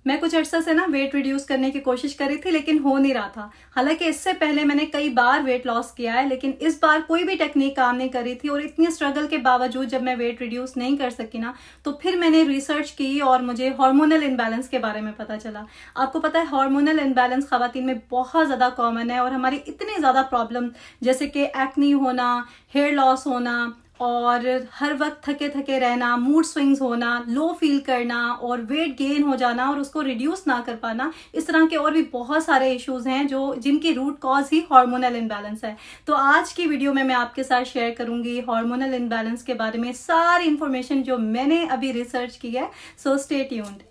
मैं कुछ अर्सा से ना वेट रिड्यूस करने की कोशिश करी थी लेकिन हो नहीं रहा था। हालांकि इससे पहले मैंने कई बार वेट लॉस किया है लेकिन इस बार कोई भी टेक्निक काम नहीं करी थी और इतनी स्ट्रगल के बावजूद जब मैं वेट रिड्यूस नहीं कर सकी ना तो फिर मैंने रिसर्च की और मुझे हार्मोनल इनबैलेंस के बारे में पता चला। आपको पता है हार्मोनल इनबैलेंस खवातीन में बहुत ज़्यादा कॉमन है और हमारी इतनी ज़्यादा प्रॉब्लम जैसे कि एक्नी होना, हेयर लॉस होना और हर वक्त थके थके रहना, मूड स्विंग्स होना, लो फील करना और वेट गेन हो जाना और उसको रिड्यूस ना कर पाना, इस तरह के और भी बहुत सारे इश्यूज हैं जो जिनकी root cause he hormonal imbalance है। तो आज की वीडियो में मैं आपके साथ शेयर करूंगी हार्मोनल इनबैलेंस के बारे में सारी इंफॉर्मेशन जो मैंने अभी रिसर्च की है। So stay tuned.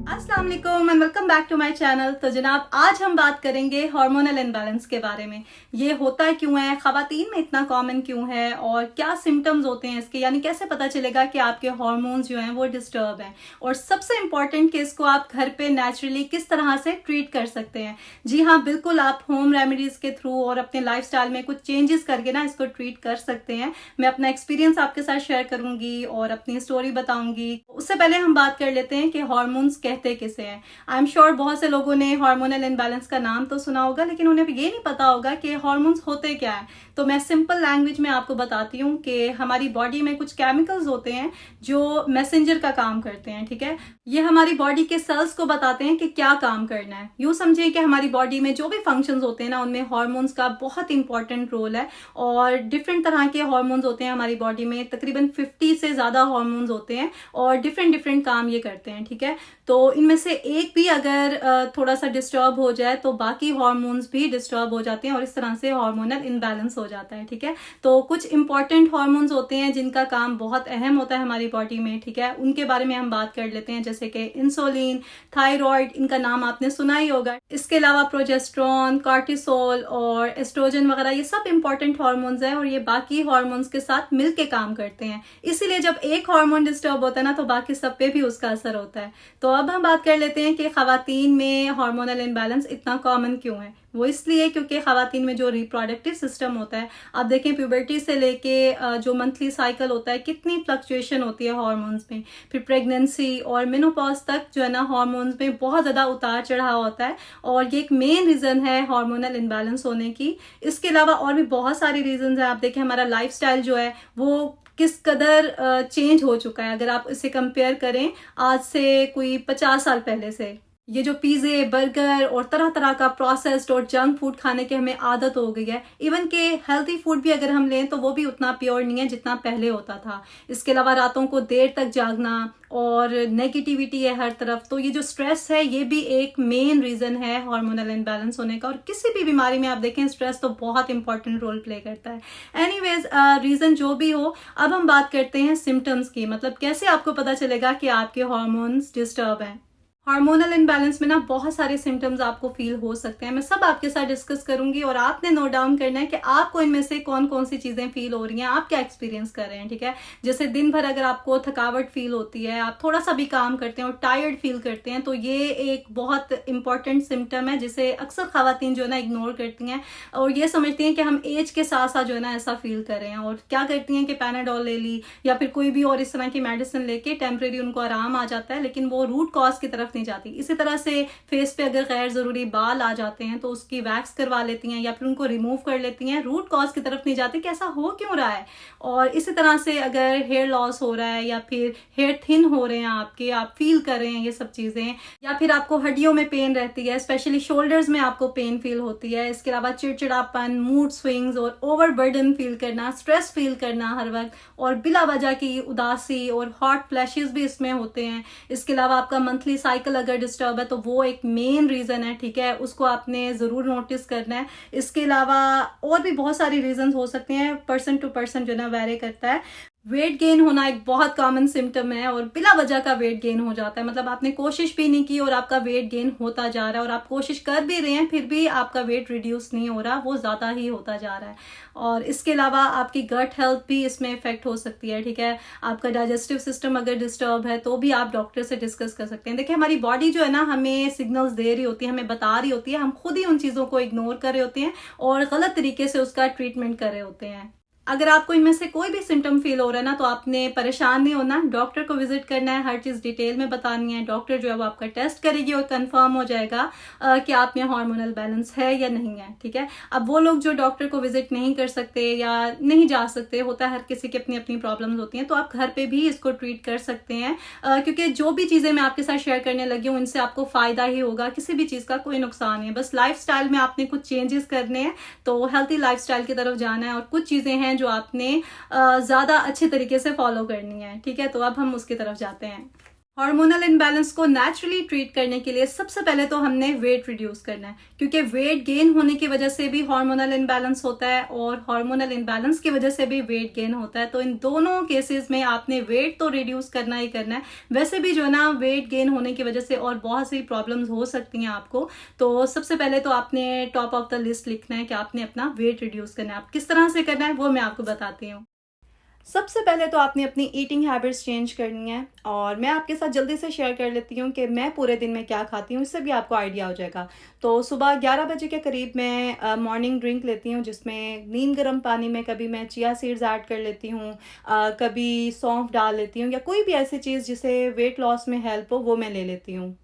अस्सलाम वालेकुम and welcome back to my channel. तो जनाब आज हम बात करेंगे हार्मोनल इनबैलेंस के बारे में। ये होता क्यों है, खवातीन में इतना कॉमन क्यों है और क्या सिम्टम्स होते हैं इसके, यानी कैसे पता चलेगा कि आपके हार्मोन्स जो हैं वो डिस्टर्ब हैं, और सबसे इम्पॉर्टेंट कि इसको आप घर पे नेचुरली किस तरह से ट्रीट कर सकते हैं। जी हाँ, बिल्कुल आप होम रेमेडीज के थ्रू और अपने लाइफस्टाइल में कुछ चेंजेस करके ना इसको ट्रीट कर सकते हैं। मैं अपना एक्सपीरियंस आपके साथ शेयर करूंगी और अपनी स्टोरी बताऊंगी। उससे पहले हम बात कर लेते हैं कि हार्मोन्स कहते किसे हैं। आई एम श्योर बहुत से लोगों ने हार्मोनल इनबैलेंस का नाम तो सुना होगा लेकिन उन्हें ये नहीं पता होगा कि हार्मोन्स होते क्या है। तो मैं सिंपल लैंग्वेज में आपको बताती हूँ कि हमारी बॉडी में कुछ केमिकल्स होते हैं जो मैसेंजर का काम करते हैं। ठीक है, ये हमारी बॉडी के सेल्स को बताते हैं कि क्या काम करना है। यूं समझिए कि हमारी बॉडी में जो भी फंक्शंस होते हैं ना उनमें हार्मोन्स का बहुत इंपॉर्टेंट रोल है और डिफरेंट तरह के हार्मोन्स होते हैं हमारी बॉडी में। तकरीबन 50 से ज्यादा हार्मोन्स होते हैं और डिफरेंट डिफरेंट काम ये करते हैं। ठीक है, तो इनमें से एक भी अगर थोड़ा सा डिस्टर्ब हो जाए तो बाकी हार्मोन्स भी डिस्टर्ब हो जाते हैं और इस तरह से हार्मोनल इनबैलेंस हो जाता है। ठीक है, तो कुछ इंपॉर्टेंट हार्मोन्स होते हैं जिनका काम बहुत अहम होता है हमारी बॉडी में। ठीक है, उनके बारे में हम बात कर लेते हैं, जैसे कि इंसुलिन, थायराइड, इनका नाम आपने सुना ही होगा। इसके अलावा प्रोजेस्टेरॉन, कॉर्टिसोल और एस्ट्रोजन वगैरह ये सब इंपॉर्टेंट हार्मोन्स हैं और ये बाकी हार्मोन्स के साथ मिलके काम करते हैं। इसीलिए जब एक हार्मोन डिस्टर्ब होता है ना तो बाकी सब पे भी उसका असर होता है। तो अब हम बात कर लेते हैं कि खवातीन में हार्मोनल इनबैलेंस इतना कॉमन क्यों है। वो इसलिए क्योंकि खवातीन में जो रिप्रोडक्टिव सिस्टम होता है, आप देखें प्यूबर्टी से लेके जो मंथली साइकिल होता है कितनी फ्लक्चुएशन होती है हार्मोन्स में, फिर प्रेगनेंसी और मेनोपॉज तक जो है ना हार्मोन्स में बहुत ज़्यादा उतार चढ़ाव होता है और ये एक मेन रीज़न है हार्मोनल इनबैलेंस होने की। इसके अलावा और भी बहुत सारी रीजन है। आप देखें हमारा लाइफस्टाइल जो है वो किस कदर चेंज हो चुका है। अगर आप इसे कंपेयर करें आज से कोई 50 साल पहले से, ये जो पिज़्ज़े, बर्गर और तरह तरह का प्रोसेस्ड और जंक फूड खाने की हमें आदत हो गई है। इवन के हेल्थी फूड भी अगर हम लें तो वो भी उतना प्योर नहीं है जितना पहले होता था। इसके अलावा रातों को देर तक जागना और नेगेटिविटी है हर तरफ। तो ये जो स्ट्रेस है ये भी एक मेन रीज़न है हार्मोनल इनबैलेंस होने का, और किसी भी बीमारी में आप देखें स्ट्रेस तो बहुत इंपॉर्टेंट रोल प्ले करता है। एनीवेज, रीज़न जो भी हो, अब हम बात करते हैं सिम्टम्स की, मतलब कैसे आपको पता चलेगा कि आपके हार्मोन्स डिस्टर्ब हैं। हार्मोनल इनबैलेंस में ना बहुत सारे सिम्टम्स आपको फील हो सकते हैं। मैं सब आपके साथ डिस्कस करूंगी और आपने नोट डाउन करना है कि आपको इनमें से कौन कौन सी चीजें फील हो रही हैं, आप क्या एक्सपीरियंस कर रहे हैं। ठीक है, जैसे दिन भर अगर आपको थकावट फील होती है, आप थोड़ा सा भी काम करते हैं और टायर्ड फील करते हैं, तो ये एक बहुत इंपॉर्टेंट सिम्टम है जिसे अक्सर खवातीन जो है ना इग्नोर करती हैं और ये समझती हैं कि हम एज के साथ साथ जो है ना ऐसा फील कर रहे हैं, और क्या करती हैं कि पैनाडोल ले ली या फिर कोई भी और इस तरह की मेडिसिन लेके टेम्परेरी उनको आराम आ जाता है, लेकिन वो रूट कॉज की तरफ नहीं जाती। इसी तरह से फेस पे अगर गैर जरूरी बाल आ जाते हैं तो उसकी वैक्स करवा लेती हैं या फिर उनको रिमूव कर लेती हैं, रूट कॉज की तरफ नहीं जाती कि ऐसा हो क्यों रहा है। और इसी तरह से अगर हेयर लॉस हो रहा है या फिर हेयर थिन हो रहे हैं आपके, आप फील कर रहे हैं ये सब चीजें, या फिर आपको हड्डियों में पेन रहती है, स्पेशली शोल्डर्स में आपको पेन फील होती है। इसके अलावा चिड़चिड़ापन, मूड स्विंग्स और ओवरबर्डन फील करना, स्ट्रेस फील करना हर वक्त, और बिला वजह की उदासी और हॉट फ्लैशेस भी इसमें होते हैं। इसके अलावा आपका मंथली साइकिल अगर डिस्टर्ब है तो वो एक मेन रीजन है। ठीक है, उसको आपने जरूर नोटिस करना है। इसके अलावा और भी बहुत सारी रीजन हो सकते हैं, पर्सन टू पर्सन जो ना वेरी करता है। वेट गेन होना एक बहुत कॉमन सिम्टम है और बिला वजह का वेट गेन हो जाता है, मतलब आपने कोशिश भी नहीं की और आपका वेट गेन होता जा रहा है, और आप कोशिश कर भी रहे हैं फिर भी आपका वेट रिड्यूस नहीं हो रहा, वो ज्यादा ही होता जा रहा है। और इसके अलावा आपकी गट हेल्थ भी इसमें इफेक्ट हो सकती है। ठीक है, आपका डाइजेस्टिव सिस्टम अगर डिस्टर्ब है तो भी आप डॉक्टर से डिस्कस कर सकते हैं। देखिए हमारी बॉडी जो है ना हमें सिग्नल्स दे रही होती है, हमें बता रही होती है, हम खुद ही उन चीजों को इग्नोर कर रहे होते हैं और गलत तरीके से उसका ट्रीटमेंट कर रहे होते हैं। अगर आपको इनमें से कोई भी सिम्टम फील हो रहा है ना, तो आपने परेशान नहीं होना, डॉक्टर को विजिट करना है, हर चीज़ डिटेल में बतानी है। डॉक्टर जो है वो आपका टेस्ट करेगी और कंफर्म हो जाएगा कि आप में हार्मोनल बैलेंस है या नहीं है, ठीक है। अब वो लोग जो डॉक्टर को विजिट नहीं कर सकते या नहीं जा सकते, होता है हर किसी की अपनी अपनी प्रॉब्लम्स होती हैं, तो आप घर पे भी इसको ट्रीट कर सकते हैं, क्योंकि जो भी चीज़ें मैं आपके साथ शेयर करने लगी हूँ इनसे आपको फ़ायदा ही होगा, किसी भी चीज़ का कोई नुकसान नहीं है। बस लाइफस्टाइल में आपने कुछ चेंजेस करने हैं, तो हेल्थी लाइफस्टाइल की तरफ जाना है, और कुछ चीज़ें हैं जो आपने ज़्यादा अच्छे तरीके से फॉलो करनी है, ठीक है। तो अब हम उसकी तरफ जाते हैं। हार्मोनल इनबैलेंस को नेचुरली ट्रीट करने के लिए सबसे पहले तो हमने वेट रिड्यूस करना है, क्योंकि वेट गेन होने की वजह से भी हार्मोनल इनबैलेंस होता है और हार्मोनल इनबैलेंस की वजह से भी वेट गेन होता है। तो इन दोनों केसेस में आपने वेट तो रिड्यूस करना ही करना है। वैसे भी जो है ना, वेट गेन होने की वजह से और बहुत सी प्रॉब्लम्स हो सकती हैं आपको। तो सबसे पहले तो आपने टॉप ऑफ द लिस्ट लिखना है कि आपने अपना वेट रिड्यूस करना है। आप किस तरह से करना है वो मैं आपको बताती हूँ। सबसे पहले तो आपने अपनी ईटिंग हैबिट्स चेंज करनी है, और मैं आपके साथ जल्दी से शेयर कर लेती हूँ कि मैं पूरे दिन में क्या खाती हूँ, इससे भी आपको आइडिया हो जाएगा। तो सुबह 11 बजे के करीब मैं मॉर्निंग ड्रिंक लेती हूँ, जिसमें नीम गर्म पानी में कभी मैं चिया सीड्स ऐड कर लेती हूँ, कभी सौंफ डाल लेती हूँ, या कोई भी ऐसी चीज़ जिसे वेट लॉस में हेल्प हो वो मैं ले लेती हूँ।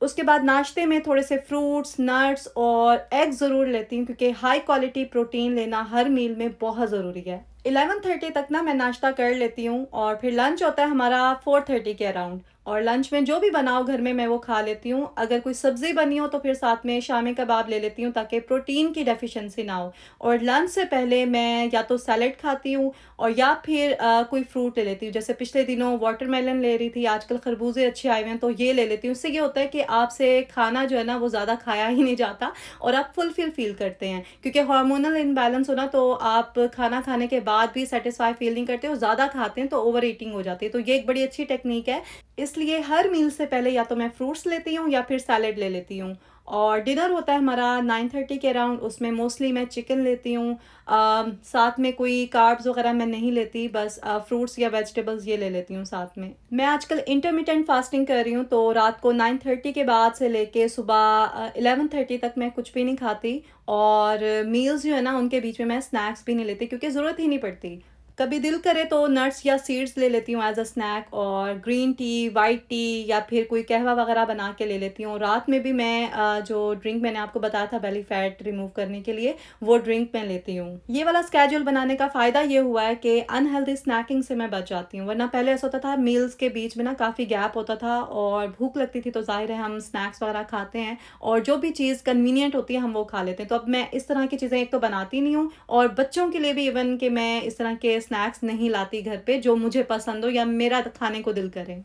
उसके बाद नाश्ते में थोड़े से फ्रूट्स, नट्स और एग ज़रूर लेती हूँ, क्योंकि हाई क्वालिटी प्रोटीन लेना हर मील में बहुत ज़रूरी है। 11:30 तक ना मैं नाश्ता कर लेती हूँ, और फिर लंच होता है हमारा 4:30 के अराउंड, और लंच में जो भी बनाओ घर में मैं वो खा लेती हूँ। अगर कोई सब्ज़ी बनी हो तो फिर साथ में शामी कबाब ले लेती हूँ, ताकि प्रोटीन की डेफिशिएंसी ना हो। और लंच से पहले मैं या तो सैलेड खाती हूँ, और या फिर कोई फ्रूट ले लेती हूँ। जैसे पिछले दिनों वाटरमेलन ले रही थी, आजकल खरबूजे अच्छे आए हुए हैं तो ये ले लेती हूँ। इससे ये होता है कि आपसे खाना जो है ना वो ज़्यादा खाया ही नहीं जाता, और आप फुलफिल फील करते हैं, क्योंकि हार्मोनल इनबैलेंस होना तो आप खाना खाने के बाद भी सेटिस्फाई फील नहीं करते हो, ज़्यादा खाते हैं तो ओवर ईटिंग हो जाती है। तो ये एक बड़ी अच्छी टेक्निक है। इसलिए हर मील से पहले या तो मैं फ्रूट्स लेती हूँ या फिर सैलेड ले लेती हूँ। और डिनर होता है हमारा 9:30 के अराउंड, उसमें मोस्टली मैं चिकन लेती हूँ। साथ में कोई कार्ब्स वगैरह मैं नहीं लेती, बस फ्रूट्स या वेजिटेबल्स ये ले लेती हूँ साथ में। मैं आजकल इंटरमिटेंट फास्टिंग कर रही हूँ, तो रात को 9:30 के बाद से लेके सुबह 11:30 तक मैं कुछ भी नहीं खाती, और मील्स जो है ना उनके बीच में मैं स्नैक्स भी नहीं लेती, क्योंकि ज़रूरत ही नहीं पड़ती। कभी दिल करे तो नट्स या सीड्स ले लेती हूँ एज अ स्नैक, और ग्रीन टी, वाइट टी, या फिर कोई कहवा वगैरह बना के ले लेती हूँ। रात में भी मैं जो ड्रिंक मैंने आपको बताया था बेली फैट रिमूव करने के लिए, वो ड्रिंक मैं लेती हूँ। ये वाला स्केड्यूल बनाने का फ़ायदा ये हुआ है कि अनहेल्दी स्नैकिंग से मैं बच जाती हूँ। वरना पहले ऐसा होता था मील्स के बीच में ना काफ़ी गैप होता था, और भूख लगती थी तो जाहिर है हम स्नैक्स वगैरह खाते हैं, और जो भी चीज़ कन्वीनियंट होती है हम वो खा लेते हैं। तो अब मैं इस तरह की चीज़ें एक तो बनाती नहीं हूँ, और बच्चों के लिए भी इवन कि मैं इस तरह के स्नैक्स नहीं लाती घर पे जो मुझे पसंद हो या मेरा खाने को दिल करे।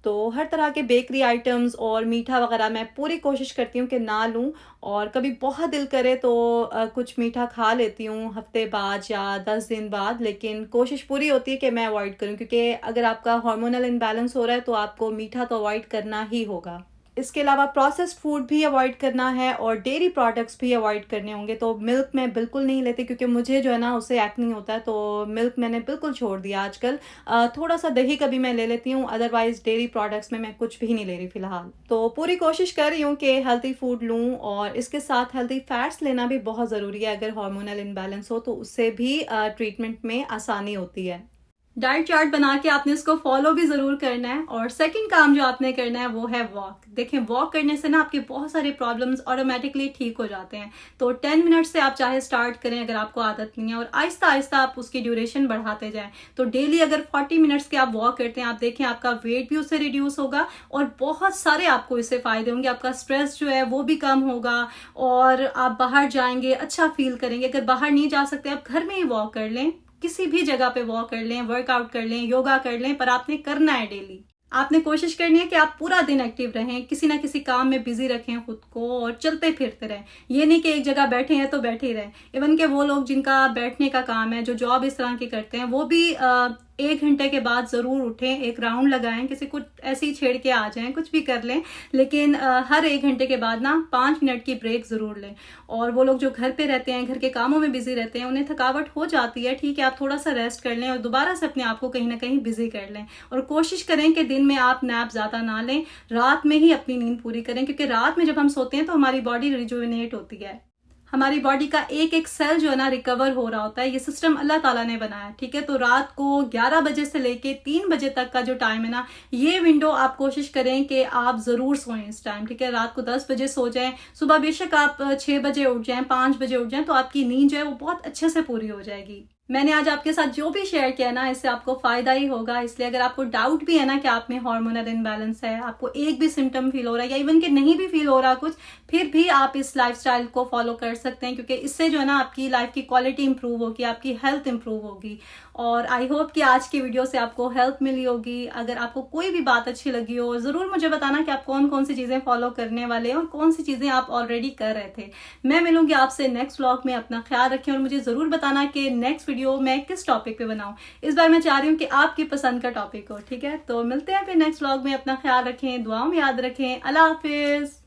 तो हर तरह के बेकरी आइटम्स और मीठा वगैरह मैं पूरी कोशिश करती हूँ कि ना लूँ, और कभी बहुत दिल करे तो कुछ मीठा खा लेती हूँ हफ्ते बाद या 10 दिन बाद, लेकिन कोशिश पूरी होती है कि मैं अवॉइड करूँ, क्योंकि अगर आपका हार्मोनल इनबैलेंस हो रहा है तो आपको मीठा तो अवॉइड करना ही होगा। इसके अलावा प्रोसेस्ड फूड भी अवॉइड करना है, और डेयरी प्रोडक्ट्स भी अवॉइड करने होंगे। तो मिल्क मैं बिल्कुल नहीं लेती, क्योंकि मुझे जो है ना उससे एक्ने होता है, तो मिल्क मैंने बिल्कुल छोड़ दिया आजकल। थोड़ा सा दही कभी मैं ले लेती हूँ, अदरवाइज डेयरी प्रोडक्ट्स में मैं कुछ भी नहीं ले रही फ़िलहाल। तो पूरी कोशिश कर रही हूँ कि हेल्थी फूड लूँ, और इसके साथ हेल्थी फैट्स लेना भी बहुत ज़रूरी है। अगर हार्मोनल इनबैलेंस हो तो उससे भी ट्रीटमेंट में आसानी होती है। डाइट चार्ट बना के आपने इसको फॉलो भी ज़रूर करना है। और सेकंड काम जो आपने करना है वो है वॉक। देखें, वॉक करने से ना आपके बहुत सारे प्रॉब्लम्स ऑटोमेटिकली ठीक हो जाते हैं। तो 10 मिनट से आप चाहे स्टार्ट करें अगर आपको आदत नहीं है, और आहिस्ता आहिस्ता आप उसकी ड्यूरेशन बढ़ाते जाएं। तो डेली अगर 40 मिनट्स के आप वॉक करते हैं, आप देखें आपका वेट भी उससे रिड्यूस होगा, और बहुत सारे आपको इससे फ़ायदे होंगे। आपका स्ट्रेस जो है वो भी कम होगा, और आप बाहर जाएंगे अच्छा फील करेंगे। अगर बाहर नहीं जा सकते आप घर में ही वॉक कर लें, किसी भी जगह पे वॉक कर लें, वर्कआउट कर लें, योगा कर लें, पर आपने करना है डेली। आपने कोशिश करनी है कि आप पूरा दिन एक्टिव रहें, किसी ना किसी काम में बिजी रखें खुद को, और चलते फिरते रहें। ये नहीं कि एक जगह बैठे हैं तो बैठे ही रहें। इवन के वो लोग जिनका बैठने का काम है, जो जॉब इस तरह की करते हैं, वो भी 1 घंटे के बाद ज़रूर उठें, एक राउंड लगाएं, किसी को ऐसे ही छेड़ के आ जाएं, कुछ भी कर लें, लेकिन हर 1 घंटे के बाद ना 5 मिनट की ब्रेक ज़रूर लें। और वो लोग जो घर पे रहते हैं, घर के कामों में बिजी रहते हैं, उन्हें थकावट हो जाती है, ठीक है, आप थोड़ा सा रेस्ट कर लें और दोबारा से अपने आप को कहीं ना कहीं बिजी कर लें। और कोशिश करें कि दिन में आप नैप ज़्यादा ना लें, रात में ही अपनी नींद पूरी करें, क्योंकि रात में जब हम सोते हैं तो हमारी बॉडी रिजुविनेट होती है। हमारी बॉडी का एक एक सेल जो है ना रिकवर हो रहा होता है। ये सिस्टम अल्लाह ताला ने बनाया है, ठीक है। तो रात को 11 बजे से लेके 3 बजे तक का जो टाइम है ना, ये विंडो आप कोशिश करें कि आप जरूर सोएं इस टाइम, ठीक है। रात को 10 बजे सो जाएं, सुबह बेशक आप 6 बजे उठ जाएं, 5 बजे उठ जाएं, तो आपकी नींद जो है वो बहुत अच्छे से पूरी हो जाएगी। मैंने आज आपके साथ जो भी शेयर किया ना, इससे आपको फायदा ही होगा। इसलिए अगर आपको डाउट भी है ना कि आप में हार्मोनल इनबैलेंस है, आपको एक भी सिम्टम फील हो रहा है या इवन कि नहीं भी फील हो रहा कुछ, फिर भी आप इस लाइफस्टाइल को फॉलो कर सकते हैं, क्योंकि इससे जो है ना आपकी लाइफ की क्वालिटी इंप्रूव होगी, आपकी हेल्थ इंप्रूव होगी। और आई होप कि आज की वीडियो से आपको हेल्प मिली होगी। अगर आपको कोई भी बात अच्छी लगी हो, जरूर मुझे बताना कि आप कौन कौन सी चीजें फॉलो करने वाले हैं और कौन सी चीजें आप ऑलरेडी कर रहे थे। मैं मिलूंगी आपसे नेक्स्ट व्लॉग में। अपना ख्याल रखें और मुझे जरूर बताना कि नेक्स्ट वीडियो मैं किस टॉपिक पे बनाऊं। इस बार मैं चाह रही हूँ कि आपकी पसंद का टॉपिक हो, ठीक है। तो मिलते हैं फिर नेक्स्ट व्लॉग में। अपना ख्याल रखें, दुआओं में याद रखें। अल्लाह हाफिज।